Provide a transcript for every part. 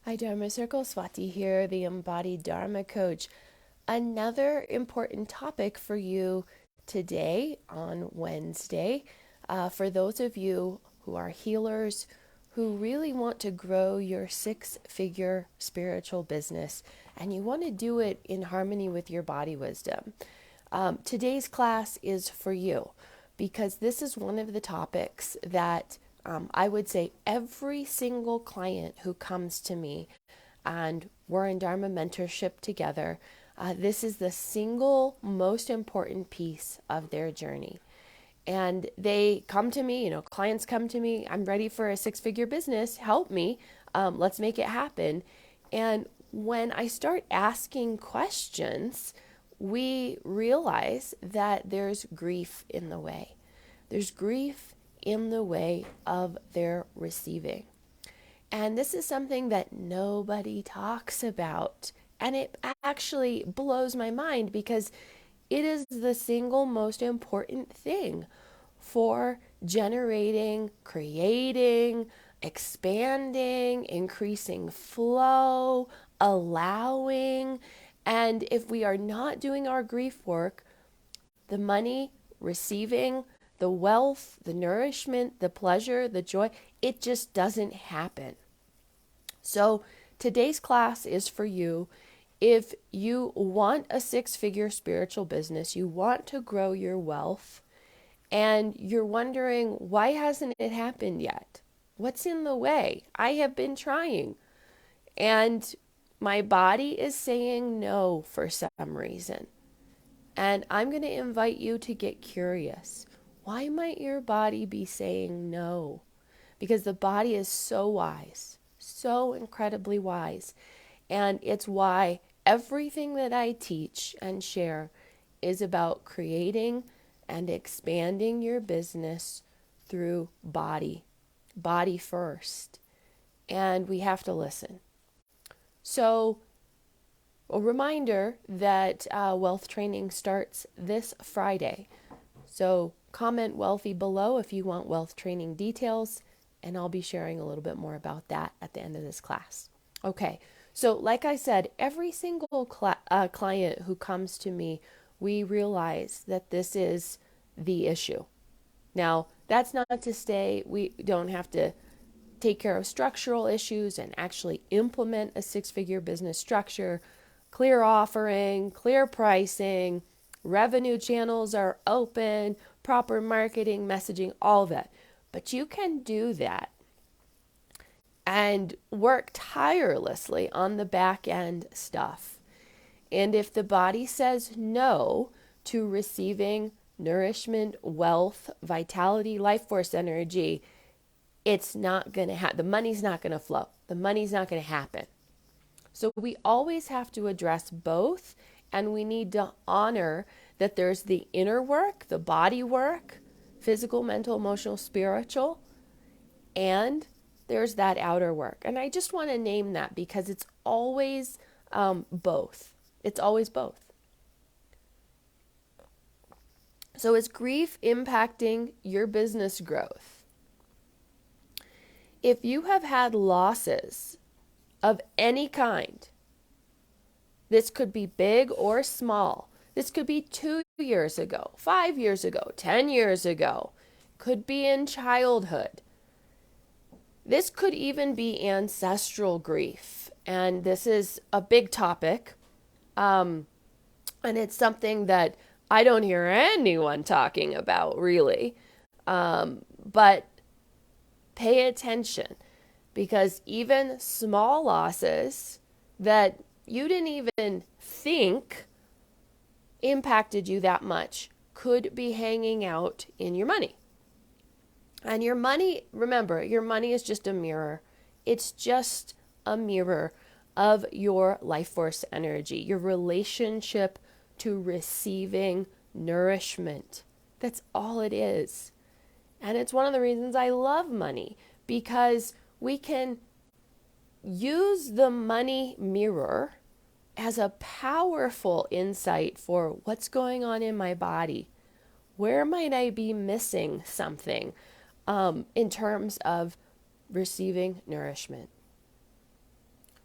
Hi, Dharma Circle. Swati here, the Embodied Dharma Coach. Another important topic for you today on Wednesday. For those of you who are healers who really want to grow your six-figure spiritual business and you want to do it in harmony with your body wisdom. Today's class is for you because this is one of the topics that I would say every single client who comes to me and we're in Dharma mentorship together, this is the single most important piece of their journey. And they come to me, clients come to me, I'm ready for a six-figure business, help me, let's make it happen. And when I start asking questions, we realize that there's grief in the way. There's grief in the way of their receiving. And this is something that nobody talks about. And it actually blows my mind because it is the single most important thing for generating, creating, expanding, increasing flow, allowing. And if we are not doing our grief work, the money, receiving, the wealth, the nourishment, the pleasure, the joy, it just doesn't happen. So today's class is for you. If you want a six-figure spiritual business, you want to grow your wealth, and you're wondering, why hasn't it happened yet? What's in the way? I have been trying, and my body is saying no for some reason. And I'm going to invite you to get curious. Why might your body be saying no? Because the body is so wise, so incredibly wise. And it's why everything that I teach and share is about creating and expanding your business through body first. And we have to listen. So, a reminder that wealth training starts this Friday. So, comment wealthy below if you want wealth training details, and I'll be sharing a little bit more about that at the end of this class. Okay, so like I said, every single client who comes to me, we realize that this is the issue. Now, that's not to say we don't have to take care of structural issues and actually implement a six-figure business structure, clear offering, clear pricing, revenue channels are open, proper marketing, messaging, all that. But you can do that and work tirelessly on the back end stuff. And if the body says no to receiving nourishment, wealth, vitality, life force energy, it's not going to happen. The money's not going to flow. The money's not going to happen. So we always have to address both, and we need to honor that there's the inner work, the body work, physical, mental, emotional, spiritual, and there's that outer work. And I just want to name that because it's always both. It's always both. So is grief impacting your business growth? If you have had losses of any kind, this could be big or small. This could be 2 years ago, 5 years ago, 10 years ago. Could be in childhood. This could even be ancestral grief. And this is a big topic. And it's something that I don't hear anyone talking about, really. But pay attention, because even small losses that you didn't even think impacted you that much could be hanging out in your money. And your money, remember, your money is just a mirror. It's just a mirror of your life force energy, your relationship to receiving nourishment. That's all it is. And it's one of the reasons I love money, because we can use the money mirror as a powerful insight for what's going on in my body. Where might I be missing something in terms of receiving nourishment?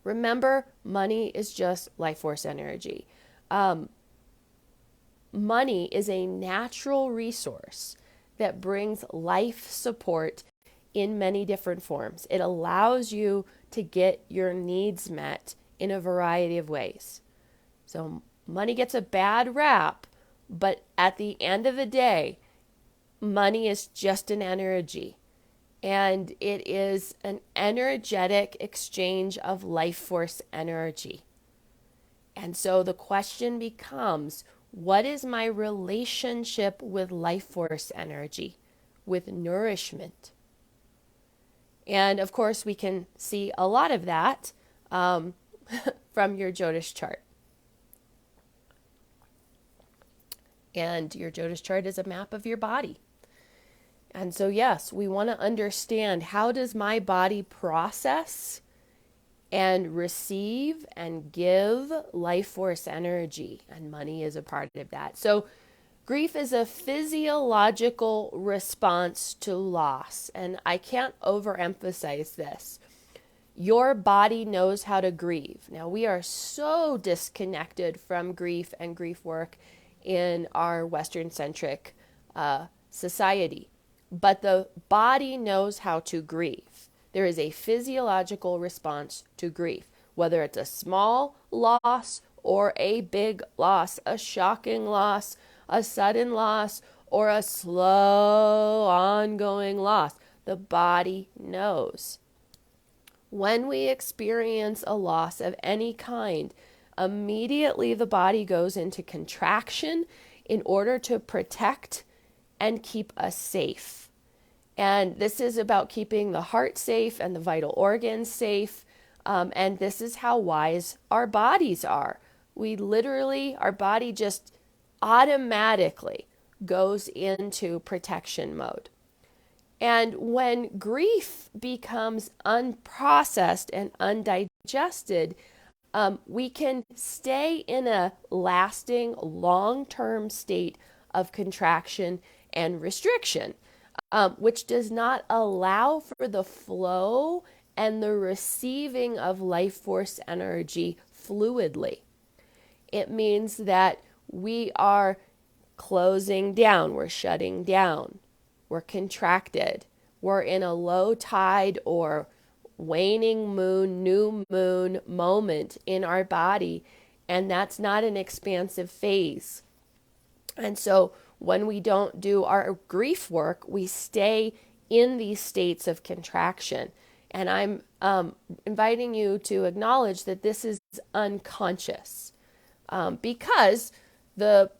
Remember, money is just life force energy. Money is a natural resource that brings life support in many different forms. It allows you to get your needs met in a variety of ways. So money gets a bad rap, but at the end of the day, money is just an energy. And it is an energetic exchange of life force energy. And so the question becomes, what is my relationship with life force energy, with nourishment? And of course, we can see a lot of that from your jyotish chart. And your jyotish chart is a map of your body. And so, yes, we want to understand, how does my body process and receive and give life force energy? And money is a part of that. So grief is a physiological response to loss. And I can't overemphasize this. Your body knows how to grieve. Now, we are so disconnected from grief and grief work in our Western-centric society. But the body knows how to grieve. There is a physiological response to grief, whether it's a small loss or a big loss, a shocking loss, a sudden loss, or a slow, ongoing loss. The body knows. When we experience a loss of any kind, immediately the body goes into contraction in order to protect and keep us safe. And this is about keeping the heart safe and the vital organs safe. And this is how wise our bodies are. Our body just automatically goes into protection mode. And when grief becomes unprocessed and undigested, we can stay in a lasting, long-term state of contraction and restriction, which does not allow for the flow and the receiving of life force energy fluidly. It means that we are closing down, we're shutting down, we're contracted, we're in a low tide or waning moon, new moon moment in our body, and that's not an expansive phase. And so when we don't do our grief work, we stay in these states of contraction. And I'm inviting you to acknowledge that this is unconscious, because the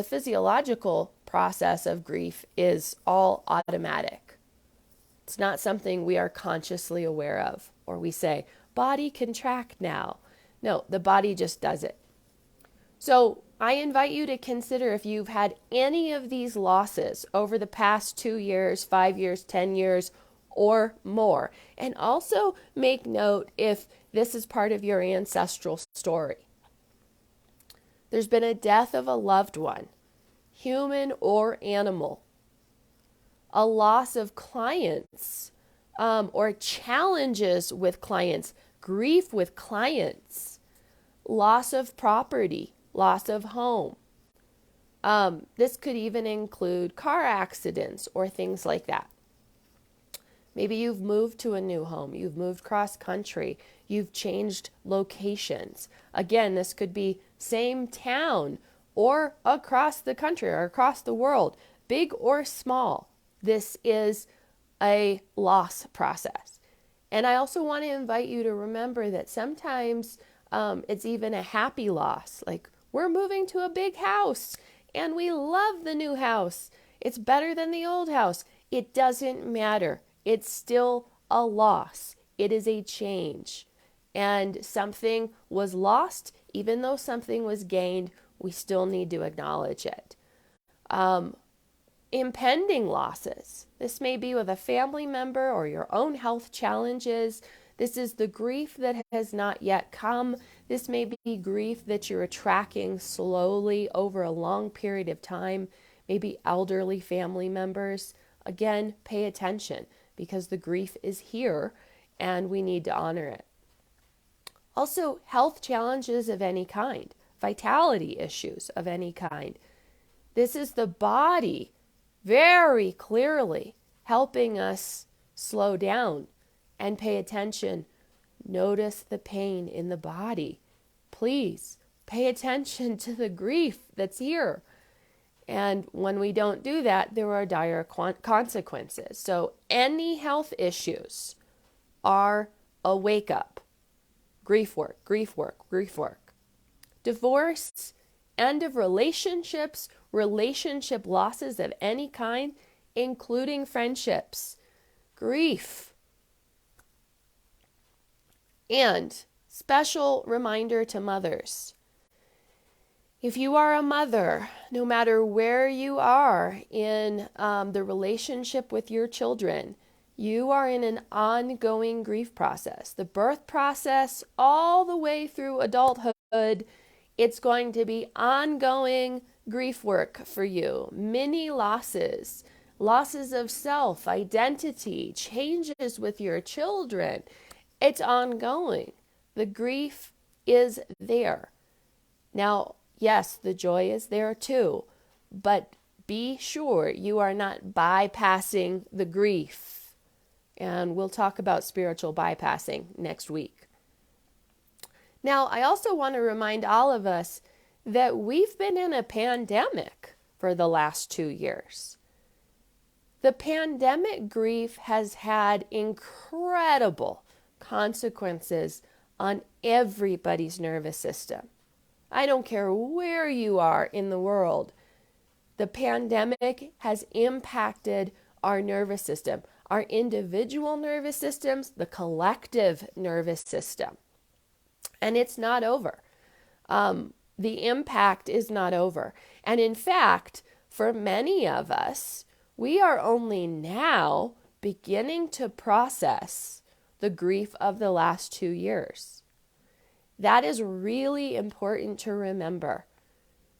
physiological process of grief is all automatic. It's not something we are consciously aware of, or we say, body contract now. No, the body just does it. So I invite you to consider if you've had any of these losses over the past 2 years, 5 years, 10 years, or more. And also make note if this is part of your ancestral story. There's been a death of a loved one, human or animal, a loss of clients, or challenges with clients, grief with clients, loss of property, loss of home. This could even include car accidents or things like that. Maybe you've moved to a new home, you've moved cross country, you've changed locations. Again, this could be same town or across the country or across the world, big or small. This is a loss process. And I also want to invite you to remember that sometimes it's even a happy loss. Like, we're moving to a big house and we love the new house. It's better than the old house. It doesn't matter. It's still a loss. It is a change. And something was lost, even though something was gained, we still need to acknowledge it. Impending losses. This may be with a family member or your own health challenges. This is the grief that has not yet come. This may be grief that you're tracking slowly over a long period of time, maybe elderly family members. Again, pay attention because the grief is here and we need to honor it. Also, health challenges of any kind, vitality issues of any kind. This is the body very clearly helping us slow down and pay attention. Notice the pain in the body. Please pay attention to the grief that's here. And when we don't do that, there are dire consequences. So any health issues are a wake up. Grief work, grief work, grief work. Divorce, end of relationships, relationship losses of any kind, including friendships. Grief. And special reminder to mothers. If you are a mother, no matter where you are in the relationship with your children, you are in an ongoing grief process. The birth process, all the way through adulthood, it's going to be ongoing grief work for you. Many losses, losses of self, identity, changes with your children. It's ongoing. The grief is there. Now, yes, the joy is there too, but be sure you are not bypassing the grief. And we'll talk about spiritual bypassing next week. Now, I also want to remind all of us that we've been in a pandemic for the last 2 years. The pandemic grief has had incredible consequences on everybody's nervous system. I don't care where you are in the world. The pandemic has impacted our nervous system, our individual nervous systems, the collective nervous system. And it's not over. The impact is not over. And in fact, for many of us, we are only now beginning to process the grief of the last 2 years. That is really important to remember.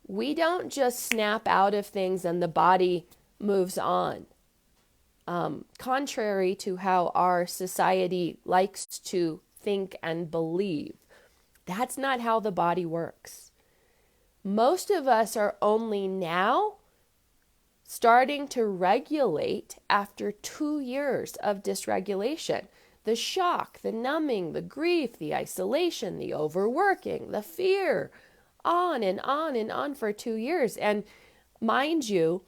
We don't just snap out of things and the body moves on. Contrary to how our society likes to think and believe, that's not how the body works. Most of us are only now starting to regulate after 2 years of dysregulation. The shock, the numbing, the grief, the isolation, the overworking, the fear, on and on and on for 2 years. And mind you,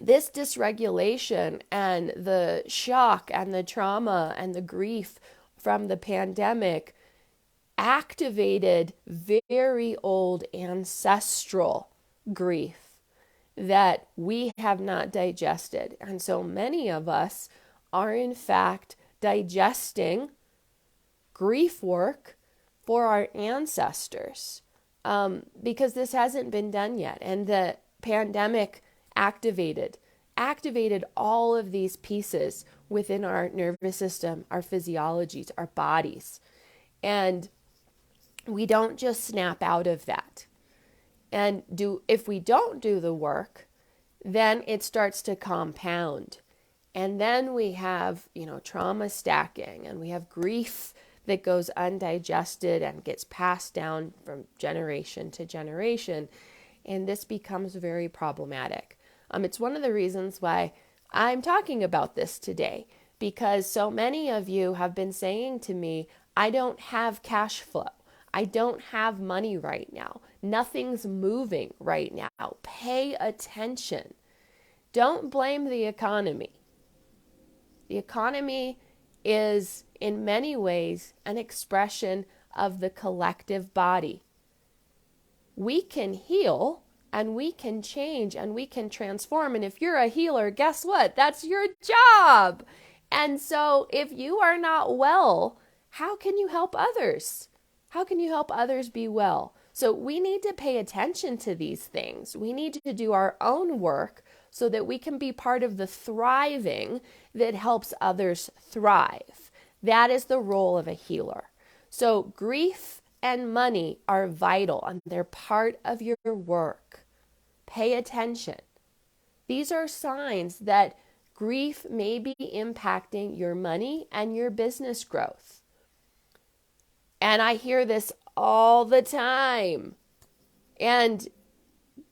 this dysregulation and the shock and the trauma and the grief from the pandemic activated very old ancestral grief that we have not digested. And so many of us are in fact digesting grief work for our ancestors because this hasn't been done yet. And the pandemic activated all of these pieces within our nervous system, our physiologies, our bodies. And we don't just snap out of that. And if we don't do the work, then it starts to compound. And then we have, trauma stacking, and we have grief that goes undigested and gets passed down from generation to generation. And this becomes very problematic. It's one of the reasons why I'm talking about this today, because so many of you have been saying to me, I don't have cash flow. I don't have money right now. Nothing's moving right now. Pay attention. Don't blame the economy. The economy is in many ways an expression of the collective body. We can heal and we can change and we can transform. And if you're a healer, guess what? That's your job. And so if you are not well, how can you help others? How can you help others be well? So we need to pay attention to these things. We need to do our own work so that we can be part of the thriving that helps others thrive. That is the role of a healer. So grief and money are vital and they're part of your work. Pay attention. These are signs that grief may be impacting your money and your business growth. And I hear this all the time. And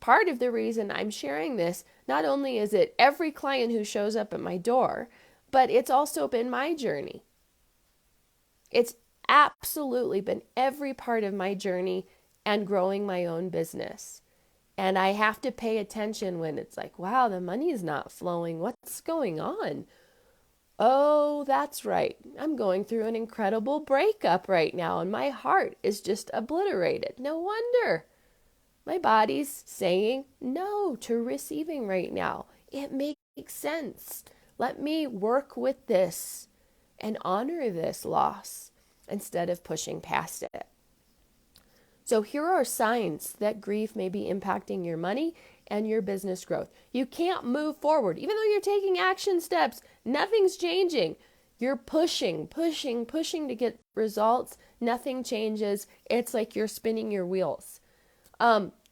part of the reason I'm sharing this, not only is it every client who shows up at my door, but it's also been my journey. It's absolutely been every part of my journey and growing my own business. And I have to pay attention when it's like, wow, the money is not flowing. What's going on? Oh, that's right. I'm going through an incredible breakup right now, and my heart is just obliterated. No wonder. My body's saying no to receiving right now. It makes sense. Let me work with this and honor this loss instead of pushing past it. So here are signs that grief may be impacting your money and your business growth. You can't move forward. Even though you're taking action steps, nothing's changing. You're pushing to get results. Nothing changes. It's like you're spinning your wheels.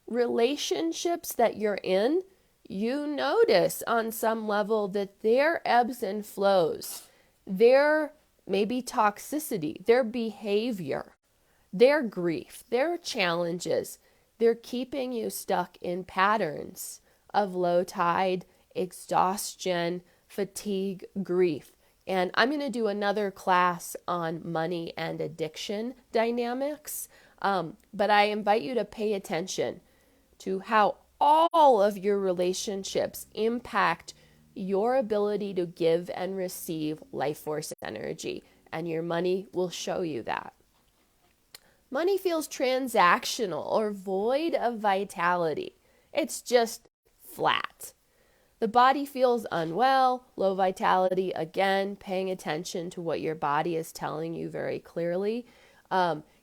Relationships that you're in, you notice on some level that their ebbs and flows, their maybe toxicity, their behavior, their grief, their challenges, they're keeping you stuck in patterns of low tide, exhaustion, fatigue, grief. And I'm going to do another class on money and addiction dynamics. But I invite you to pay attention to how all of your relationships impact your ability to give and receive life force energy. And your money will show you that. Money feels transactional or void of vitality. It's just flat. The body feels unwell, low vitality, again, paying attention to what your body is telling you very clearly.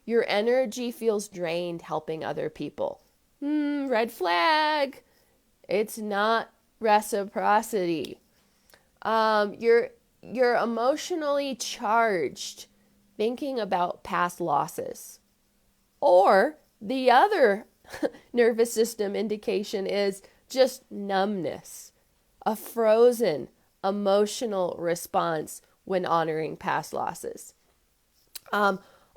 Your energy feels drained helping other people. Red flag. It's not reciprocity. You're emotionally charged thinking about past losses. Or the other nervous system indication is just numbness, a frozen emotional response when honoring past losses.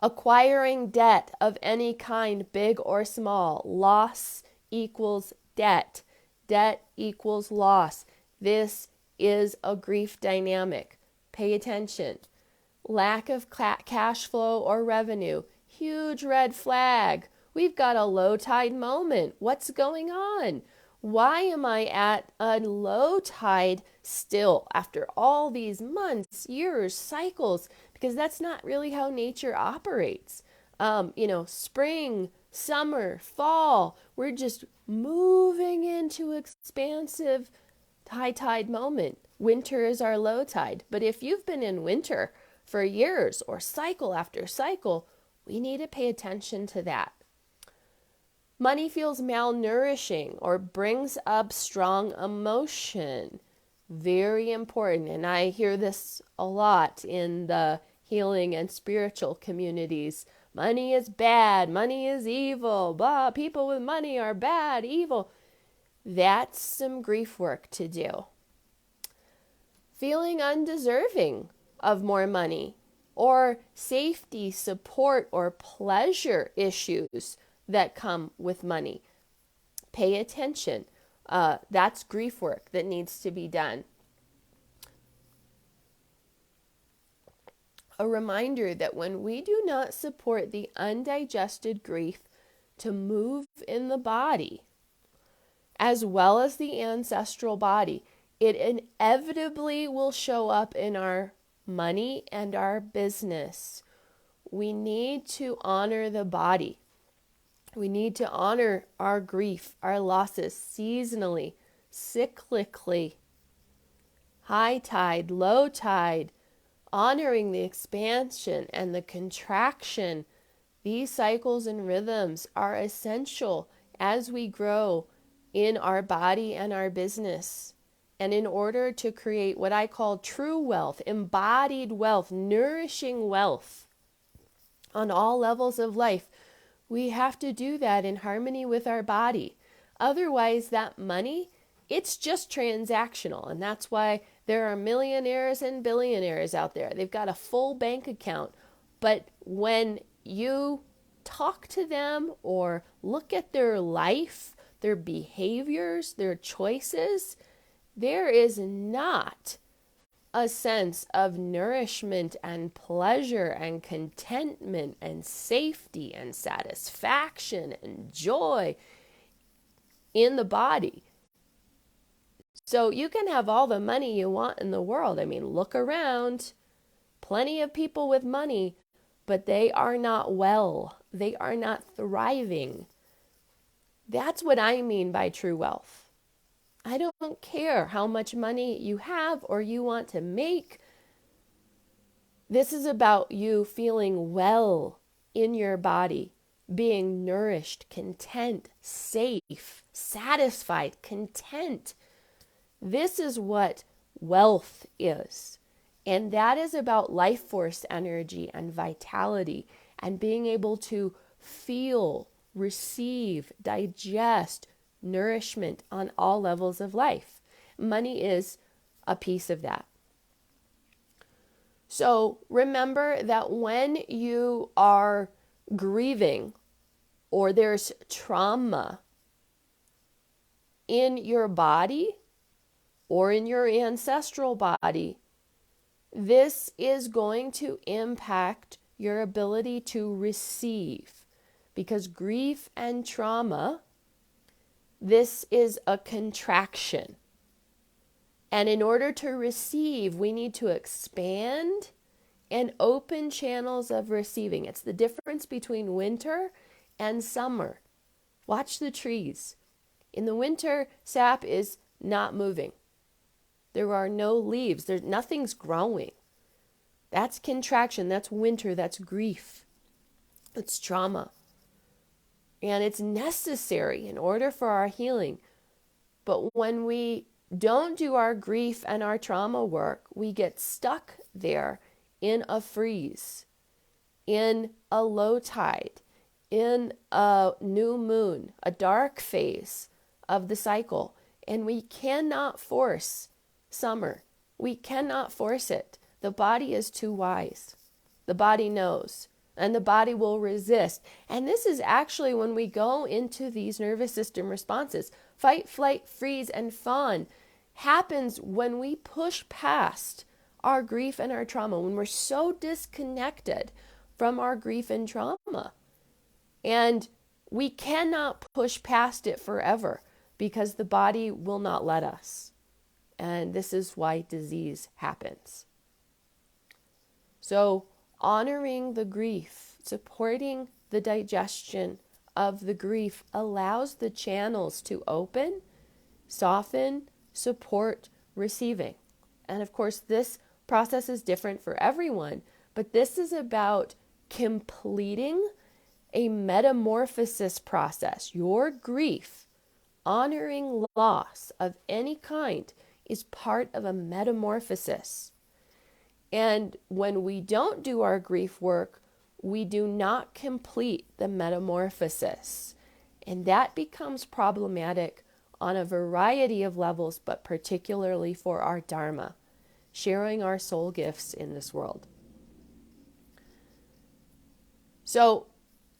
Acquiring debt of any kind, big or small, loss equals debt. Debt equals loss. This is a grief dynamic. Pay attention. Lack of cash flow or revenue. Huge red flag. We've got a low tide moment. What's going on? Why am I at a low tide still after all these months, years, cycles? Because that's not really how nature operates. Spring, summer, fall, we're just moving into expansive high tide moment. Winter is our low tide. But if you've been in winter for years or cycle after cycle, we need to pay attention to that. Money feels malnourishing or brings up strong emotion. Very important. And I hear this a lot in the healing and spiritual communities. Money is bad. Money is evil. Blah. People with money are bad, evil. That's some grief work to do. Feeling undeserving of more money, or safety, support, or pleasure issues that come with money. Pay attention. That's grief work that needs to be done. A reminder that when we do not support the undigested grief to move in the body, as well as the ancestral body, it inevitably will show up in our money and our business. We need to honor the body. We need to honor our grief, our losses seasonally, cyclically, high tide, low tide, honoring the expansion and the contraction. These cycles and rhythms are essential as we grow in our body and our business. And in order to create what I call true wealth, embodied wealth, nourishing wealth on all levels of life, we have to do that in harmony with our body. Otherwise, that money, it's just transactional. And that's why there are millionaires and billionaires out there. They've got a full bank account. But when you talk to them or look at their life, their behaviors, their choices, there is not a sense of nourishment and pleasure and contentment and safety and satisfaction and joy in the body. So you can have all the money you want in the world. I mean, look around. Plenty of people with money, but they are not well. They are not thriving. That's what I mean by true wealth. I don't care how much money you have or you want to make. This is about you feeling well in your body, being nourished, content, safe, satisfied, content. This is what wealth is. And that is about life force energy and vitality and being able to feel, receive, digest nourishment on all levels of life. Money is a piece of that. So remember that when you are grieving or there's trauma in your body or in your ancestral body, this is going to impact your ability to receive, because grief and trauma, this is a contraction. And in order to receive, we need to expand and open channels of receiving. It's the difference between winter and summer. Watch the trees. In the winter, sap is not moving. There are no leaves. Nothing's growing. That's contraction. That's winter. That's grief. It's trauma. And it's necessary in order for our healing. But when we don't do our grief and our trauma work, we get stuck there in a freeze, in a low tide, in a new moon, a dark phase of the cycle. And we cannot force summer. We cannot force it. The body is too wise. The body knows, and the body will resist. And this is actually when we go into these nervous system responses. Fight, flight, freeze, and fawn happens when we push past our grief and our trauma, when we're so disconnected from our grief and trauma. And we cannot push past it forever because the body will not let us. And this is why disease happens. So honoring the grief, supporting the digestion of the grief allows the channels to open, soften, support receiving. And of course, this process is different for everyone, but this is about completing a metamorphosis process. Your grief, honoring loss of any kind, is part of a metamorphosis. And when we don't do our grief work, we do not complete the metamorphosis. And that becomes problematic on a variety of levels, but particularly for our Dharma, sharing our soul gifts in this world. So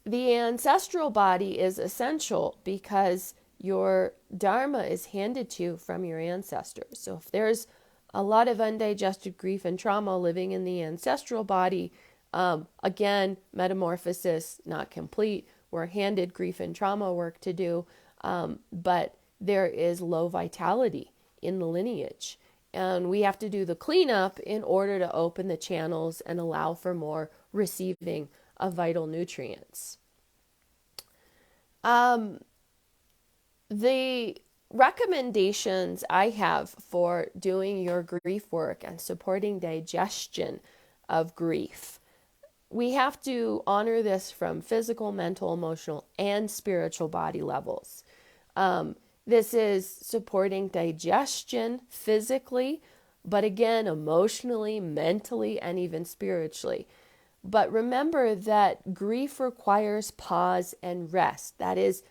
the ancestral body is essential because your Dharma is handed to you from your ancestors. So if there's a lot of undigested grief and trauma living in the ancestral body, again, metamorphosis not complete. We're handed grief and trauma work to do, but there is low vitality in the lineage. And we have to do the cleanup in order to open the channels and allow for more receiving of vital nutrients. The recommendations I have for doing your grief work and supporting digestion of grief, we have to honor this from physical, mental, emotional, and spiritual body levels. This is supporting digestion physically, but again, emotionally, mentally, and even spiritually. But remember that grief requires pause and rest. That is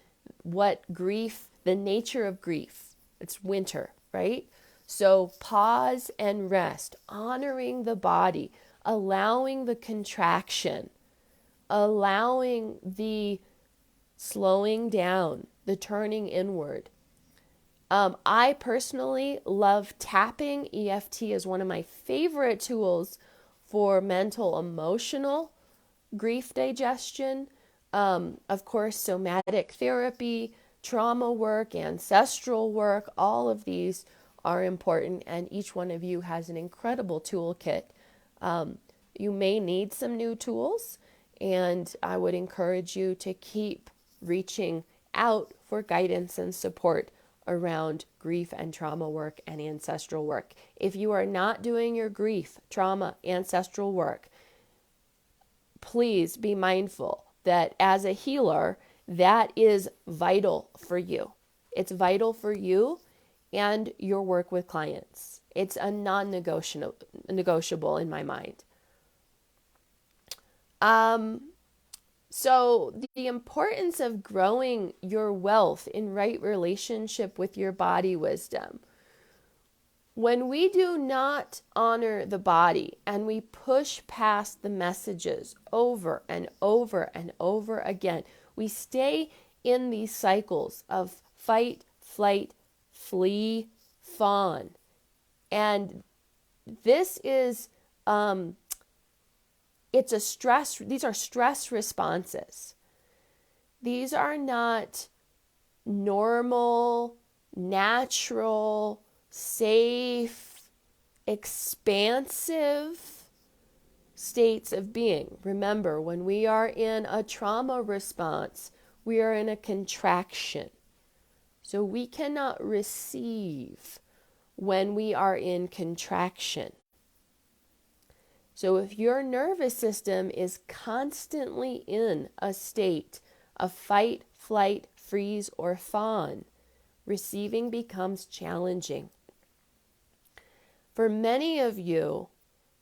what grief, the nature of grief. It's winter, right? So pause and rest, honoring the body, allowing the contraction allowing the slowing down, the turning inward. I personally love tapping. EFT is one of my favorite tools for mental, emotional grief digestion. Of course, somatic therapy, trauma work, ancestral work, all of these are important, and each one of you has an incredible toolkit. You may need some new tools, and I would encourage you to keep reaching out for guidance and support around grief and trauma work and ancestral work. If you are not doing your grief, trauma, ancestral work, please be mindful that as a healer, that is vital for you. It's vital for you and your work with clients. It's a non-negotiable in my mind. So the importance of growing your wealth in right relationship with your body wisdom. When we do not honor the body and we push past the messages over and over and over again, we stay in these cycles of fight, flight, flee, fawn. And this is, it's a stress, these are stress responses. These are not normal, natural, safe, expansive states of being. Remember, when we are in a trauma response, we are in a contraction. So we cannot receive when we are in contraction. So if your nervous system is constantly in a state of fight, flight, freeze, or fawn, receiving becomes challenging. For many of you,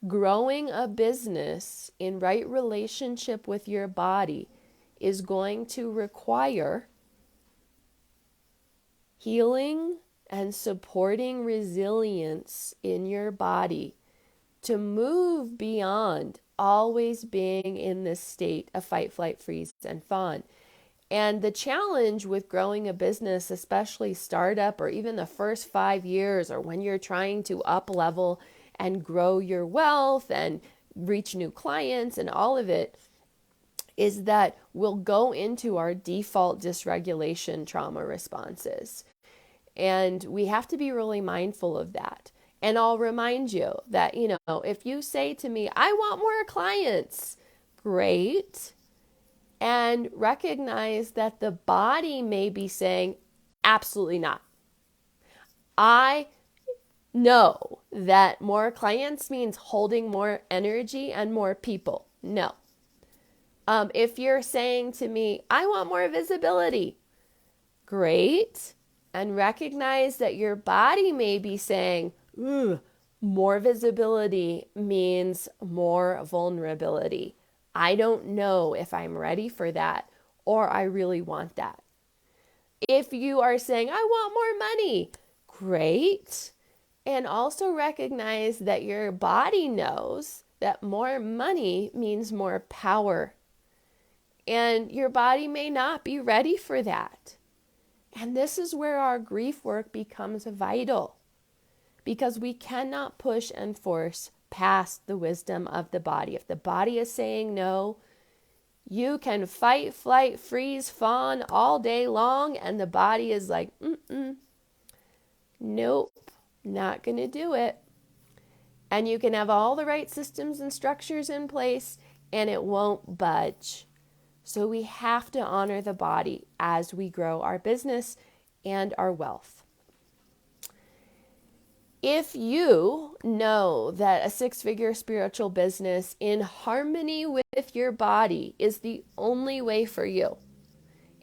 growing a business in right relationship with your body is going to require healing and supporting resilience in your body to move beyond always being in this state of fight, flight, freeze, and fawn. And the challenge with growing a business, especially startup or even the first 5 years, or when you're trying to up level and grow your wealth and reach new clients and all of it, is that we'll go into our default dysregulation trauma responses. And we have to be really mindful of that. And I'll remind you that, if you say to me, I want more clients, great. And recognize that the body may be saying, absolutely not. I know that more clients means holding more energy and more people. No. If you're saying to me, I want more visibility, great. And recognize that your body may be saying, more visibility means more vulnerability. I don't know if I'm ready for that or I really want that. If you are saying, I want more money, great. And also recognize that your body knows that more money means more power. And your body may not be ready for that. And this is where our grief work becomes vital, because we cannot push and force past the wisdom of the body. If the body is saying no, you can fight, flight, freeze, fawn all day long, and the body is like, nope, not going to do it. And you can have all the right systems and structures in place, and it won't budge. So we have to honor the body as we grow our business and our wealth. If you know that a 6-figure spiritual business in harmony with your body is the only way for you,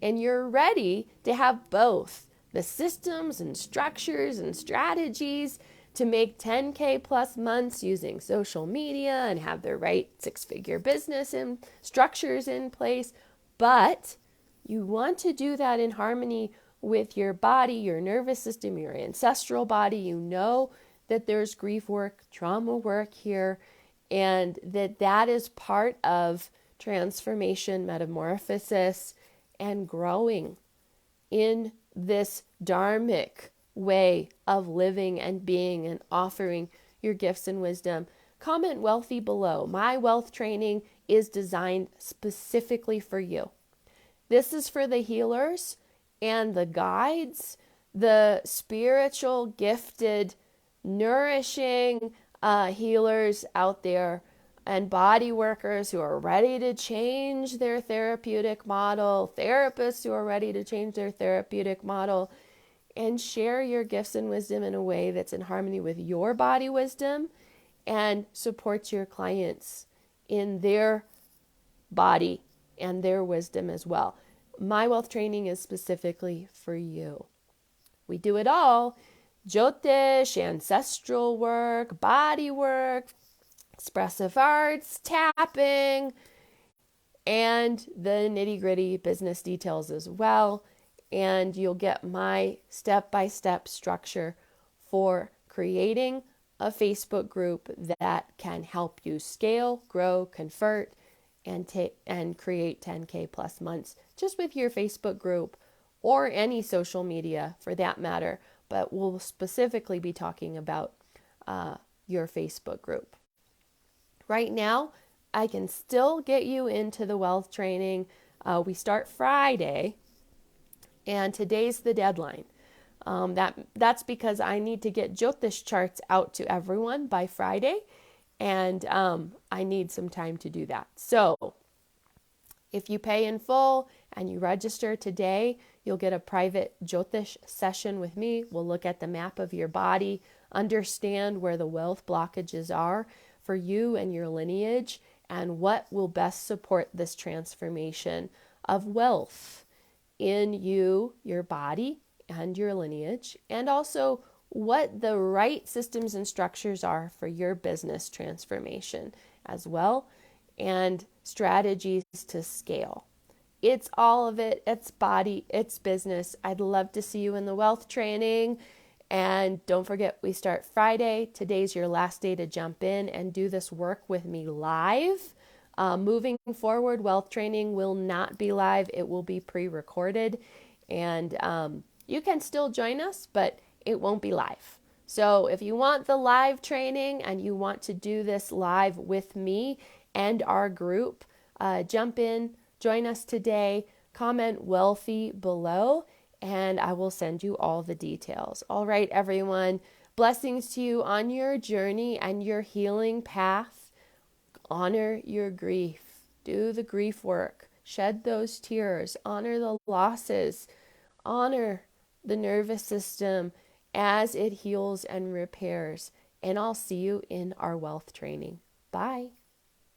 and you're ready to have both the systems and structures and strategies to make 10K plus months using social media and have the right 6-figure business and structures in place, but you want to do that in harmony with your body, your nervous system, your ancestral body, you know that there's grief work, trauma work here, and that is part of transformation, metamorphosis, and growing in this dharmic way of living and being and offering your gifts and wisdom. Comment wealthy below. My wealth training is designed specifically for you. This is for the healers and the guides, the spiritual, gifted, nourishing healers out there and body workers who are ready to change their therapeutic model, therapists who are ready to change their therapeutic model, and share your gifts and wisdom in a way that's in harmony with your body wisdom and supports your clients in their body and their wisdom as well. My wealth training is specifically for you. We do it all: jyotish, ancestral work, body work, expressive arts, tapping, and the nitty-gritty business details as well. And you'll get my step-by-step structure for creating a Facebook group that can help you scale, grow, convert, and create 10K plus months just with your Facebook group or any social media for that matter. But we'll specifically be talking about your Facebook group. Right now, I can still get you into the wealth training. We start Friday, and today's the deadline. That's because I need to get jyotish charts out to everyone by Friday, and I need some time to do that. So if you pay in full and you register today, you'll get a private jyotish session with me. We'll look at the map of your body, understand where the wealth blockages are for you and your lineage, and what will best support this transformation of wealth in you, your body, and your lineage, and also what the right systems and structures are for your business transformation as well, and strategies to scale. It's all of it. It's body, it's business. I'd love to see you in the wealth training. And don't forget, we start Friday. Today's your last day to jump in and do this work with me live. Moving forward, wealth training will not be live. It will be pre-recorded. And you can still join us, but it won't be live. So if you want the live training and you want to do this live with me and our group, jump in, join us today, comment wealthy below, and I will send you all the details. All right, everyone. Blessings to you on your journey and your healing path. Honor your grief. Do the grief work. Shed those tears. Honor the losses. Honor the nervous system as it heals and repairs. And I'll see you in our wealth training. Bye.